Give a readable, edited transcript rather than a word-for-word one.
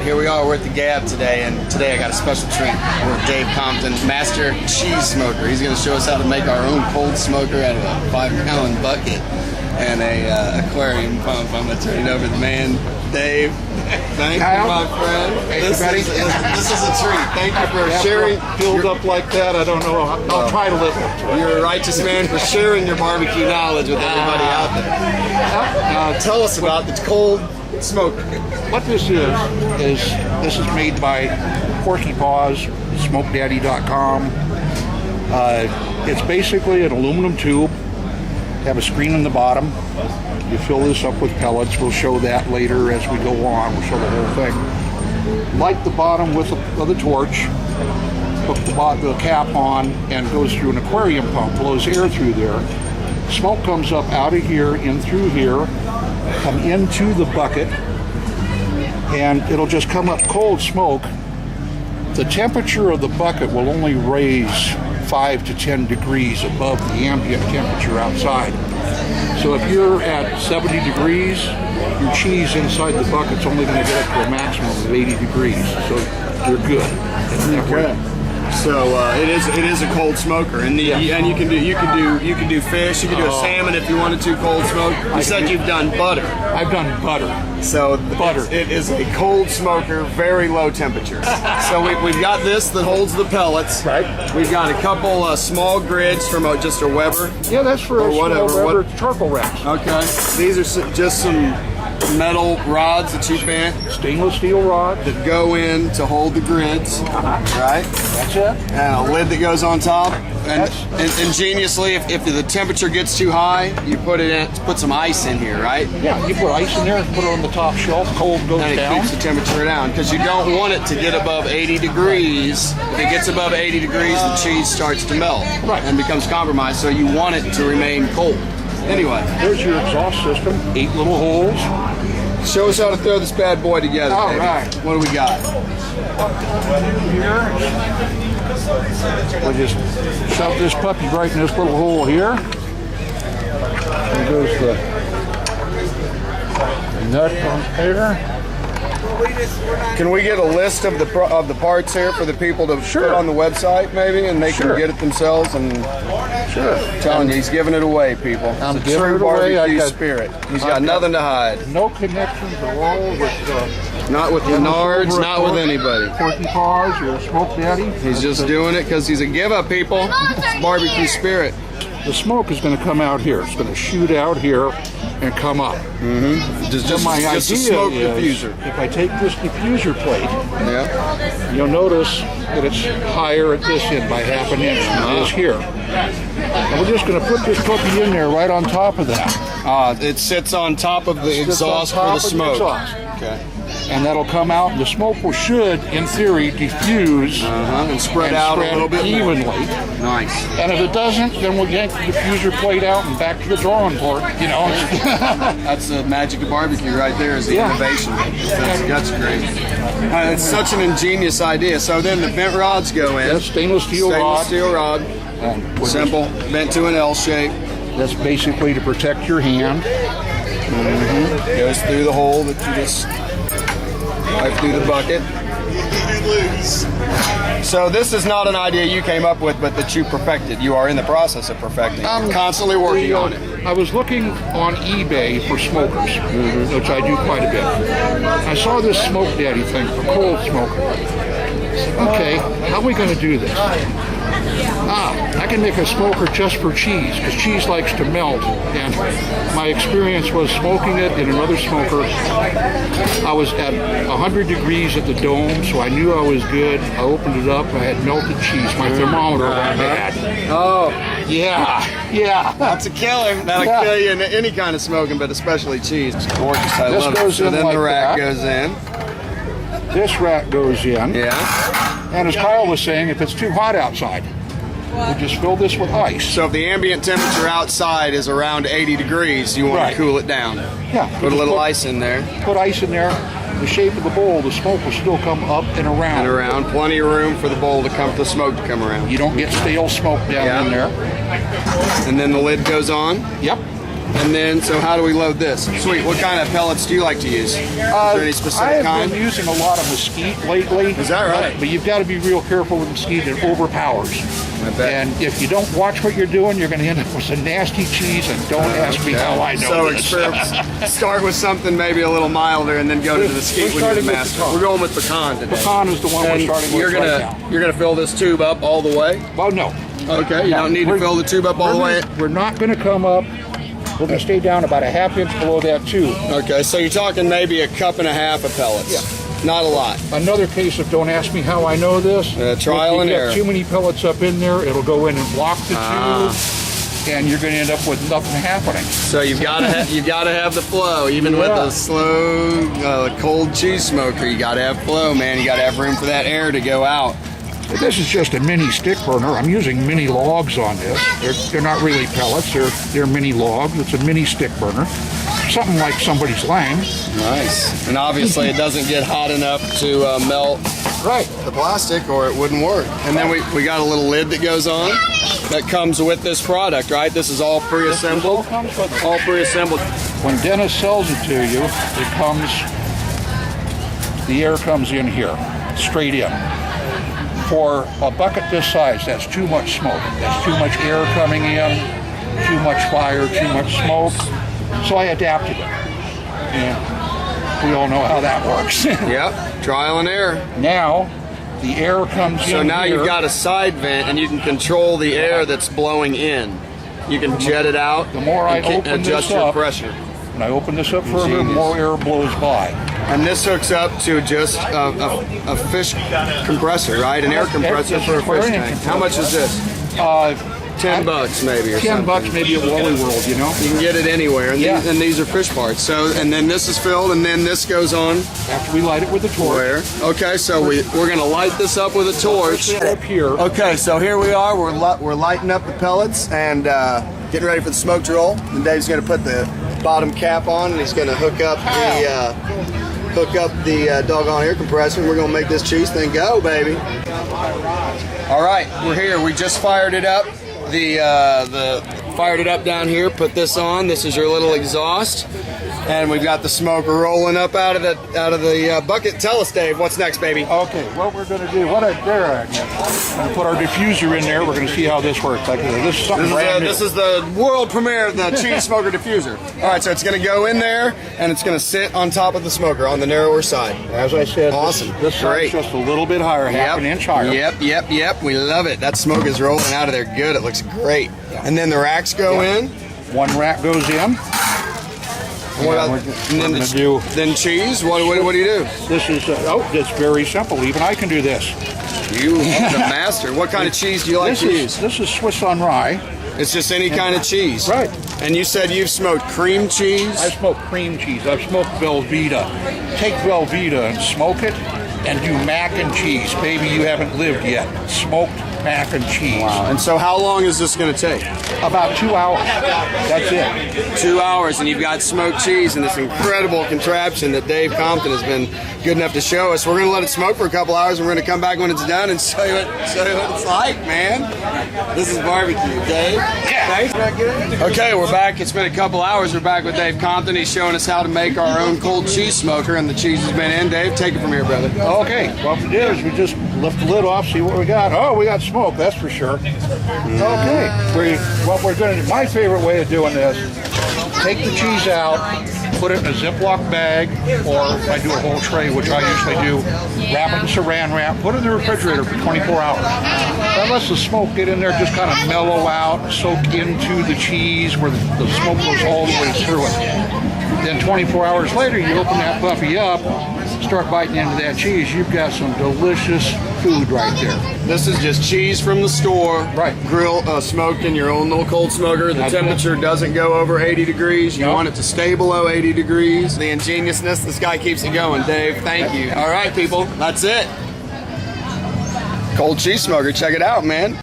here we are. We're at the Gab today, and today I got a special treat. We're with Dave Compton, Master Cheese Smoker. He's going to show us how to make our own cold smoker out of a 5-gallon bucket and a aquarium pump. I'm going to turn it over to the man, Dave. Thank you, my friend. This is a treat. Thank you for sharing. Build up like that, I don't know. I'll try to live up to it. You're a righteous man for sharing your barbecue knowledge with everybody out there. Tell us about the cold smoker. What this is made by Porky Paws, SmokeDaddy.com. It's basically an aluminum tube. Have a screen on the bottom. You fill this up with pellets. We'll show that later as we go on. We'll show the whole thing. Light the bottom with a torch. Hook the cap on and goes through an aquarium pump. Blows air through there. Smoke comes up out of here, in through here, come into the bucket, and it'll just come up cold smoke. The temperature of the bucket will only raise 5 to 10 degrees above the ambient temperature outside. So if you're at 70 degrees, your cheese inside the bucket's only going to get up to a maximum of 80 degrees. So you're good. So it is a cold smoker, and you can do fish, you can do a salmon if you wanted to cold smoke. You said you've done butter. I've done butter. So it is a cold smoker, very low temperature. So we've got this that holds the pellets. Right. We've got a couple small grids from just a Weber. Yeah, that's for or a whatever. small Weber charcoal wraps. Okay. These are just some metal rods that you bent, stainless steel rods that go in to hold the grids, right? That's it. And a lid that goes on top. And ingeniously, if the temperature gets too high, you put some ice in here, right? Yeah, you put ice in there and put it on the top shelf. Cold goes down. And it keeps the temperature down because you don't want it to get above 80 degrees. If it gets above 80 degrees, the cheese starts to melt and becomes compromised. So you want it to remain cold. Anyway, here's your exhaust system. 8 little holes. Show us how to throw this bad boy together. All baby. right. What do we got? Here. We'll just shove this puppy right in this little hole here. There goes the nut on there. Can we get a list of the parts here for the people to put on the website, maybe, and they can get it themselves? And telling you, he's giving it away, people. I'm it's a true barbecue spirit. He's got nothing to hide. No connections at all with not with Menards, not with anybody. Porky Paws or Smoke Daddy. He's just doing it because he's a give-up, people. It's barbecue spirit. The smoke is going to come out here. It's going to shoot out here and come up. Just my idea idea is, diffuser. If I take this diffuser plate, you'll notice that it's higher at this end by half an inch than it is here. And we're just going to put this puppy in there right on top of that. It sits on top of the exhaust for the smoke. Okay. And that'll come out, and the smoke should, in theory, diffuse and spread out a little bit evenly. Nice. And if it doesn't, then we'll yank the diffuser plate out and back to the drawing board. You know, that's the magic of barbecue right there. Is the innovation. That's great. It's such an ingenious idea. So then the bent rods go in. That's stainless steel rod. Simple, bent to an L shape. That's basically to protect your hand. Goes through the hole that you just wipe through the bucket. So this is not an idea you came up with, but that you perfected. You are in the process of perfecting. I'm constantly working on it. I was looking on eBay for smokers, which I do quite a bit. I saw this Smoke Daddy thing for cold smoker. Okay, how are we going to do this? I can make a smoker just for cheese, because cheese likes to melt. And my experience was smoking it in another smoker. I was at 100 degrees at the dome, so I knew I was good. I opened it up, I had melted cheese. My thermometer went bad. Oh, yeah. That's a killer. That'll kill you in any kind of smoking, but especially cheese. It's gorgeous. I love it. So then the rack goes in. This rack goes in. Yeah. And as Carl was saying, if it's too hot outside, we just fill this with ice. So if the ambient temperature outside is around 80 degrees, you want to cool it down. Yeah. Put a little ice in there. Put ice in there. The shape of the bowl, the smoke will still come up and around. And around. Plenty of room for the bowl to come, the smoke to come around. You don't get stale smoke down in there. And then the lid goes on. Yep. And then, so how do we load this? Sweet. What kind of pellets do you like to use? Is there any specific I have kind? been using a lot of mesquite lately. Is that right? But you've got to be real careful with mesquite. It overpowers. I bet. And if you don't watch what you're doing, you're going to end up with some nasty cheese. And don't ask me how I know this. Start with something maybe a little milder, and then go to the mesquite when you're the master. We're going with pecan today. Pecan is the one we're starting with right now. You're gonna fill this tube up all the way? Well, no. Okay, you don't need to fill the tube up all the way? We're not going to come up. We're going to stay down about a ½ inch below that tube. Okay, so you're talking maybe a cup and a half of pellets. Yeah. Not a lot. Another case of don't ask me how I know this. Trial and error. If you get too many pellets up in there, it'll go in and block the tube, and you're going to end up with nothing happening. So you've got to have the flow, even with a slow cold cheese smoker. You got to have flow, man. You got to have room for that air to go out. This is just a mini stick burner. I'm using mini logs on this. They're not really pellets. They're mini logs. It's a mini stick burner. Something like somebody's lamb. Nice. And obviously it doesn't get hot enough to melt the plastic, or it wouldn't work. And then we got a little lid that goes on that comes with this product, right? This is all pre-assembled. All pre-assembled. When Dennis sells it to you, the air comes in here, straight in. For a bucket this size, that's too much smoke. That's too much air coming in, too much fire, too much smoke. So I adapted it. And we all know how that works. Yep, trial and error. Now, the air comes in. So now here. you've got a side vent, and you can control the air that's blowing in. You can jet it out. The more I open adjust this your up, pressure. When I open this up further, more air blows by. And this hooks up to just a fish compressor, right? An air compressor for a fish tank. How much is this? $10 maybe, or something. $10 maybe at Wally World, you know. You can get it anywhere, and, these are fish parts. So, and then this is filled, and then this goes on. After we light it with a torch. Okay, so we're going to light this up with a torch. Up here. Okay, so here we are. We're lighting up the pellets and getting ready for the smoked roll. And Dave's going to put the bottom cap on, and he's going to hook up the doggone air compressor, and we're going to make this cheese thing go, baby. All right, we're here. We just fired it up. Fired it up down here. Put this on. This is your little exhaust, and we've got the smoker rolling up out of the bucket. Tell us, Dave, what's next, baby? Okay, what we're going to do? We're going to put our diffuser in there. We're going to see how this works. This is something brand new. This is the world premiere of the cheese smoker diffuser. All right, so it's going to go in there, and it's going to sit on top of the smoker on the narrower side. As I said, awesome. This side's just a little bit higher, half an inch higher. Yep. We love it. That smoke is rolling out of there good. It looks great. And then the racks go in. One rack goes in. Then cheese. What do you do? This is it's very simple. Even I can do this. You are the master. What kind of cheese do you like to use? This is Swiss on rye. It's just any kind of cheese. Right. And you said you've smoked cream cheese? I smoked cream cheese. I've smoked Velveeta. Take Velveeta and smoke it and do mac and cheese. Baby, you haven't lived yet. Smoked mac and cheese. Wow. And so how long is this going to take? About 2 hours. That's it. 2 hours, and you've got smoked cheese and this incredible contraption that Dave Compton has been good enough to show us. We're going to let it smoke for a couple hours, and we're going to come back when it's done and show you what it's like, man. This is barbecue, Dave. Yeah. Thanks. Okay, we're back. It's been a couple hours. We're back with Dave Compton. He's showing us how to make our own cold cheese smoker, and the cheese has been in. Dave, take it from here, brother. Okay. What we do is we just lift the lid off, see what we got. Oh, we got smoke, that's for sure. Okay. What we're going to do, my favorite way of doing this, take the cheese out, put it in a Ziploc bag, or if I do a whole tray, which I usually do, wrap it in saran wrap, put it in the refrigerator for 24 hours. That lets the smoke get in there, just kind of mellow out, soak into the cheese where the smoke goes all the way through it. Then 24 hours later, you open that puppy up, start biting into that cheese, you've got some delicious food right there. This is just cheese from the store, right? Smoked in your own little cold smoker. The temperature doesn't go over 80 degrees. You want it to stay below 80 degrees. The ingeniousness, this guy keeps it going. Dave, thank you. All right, people, that's it. Cold cheese smoker, check it out, man.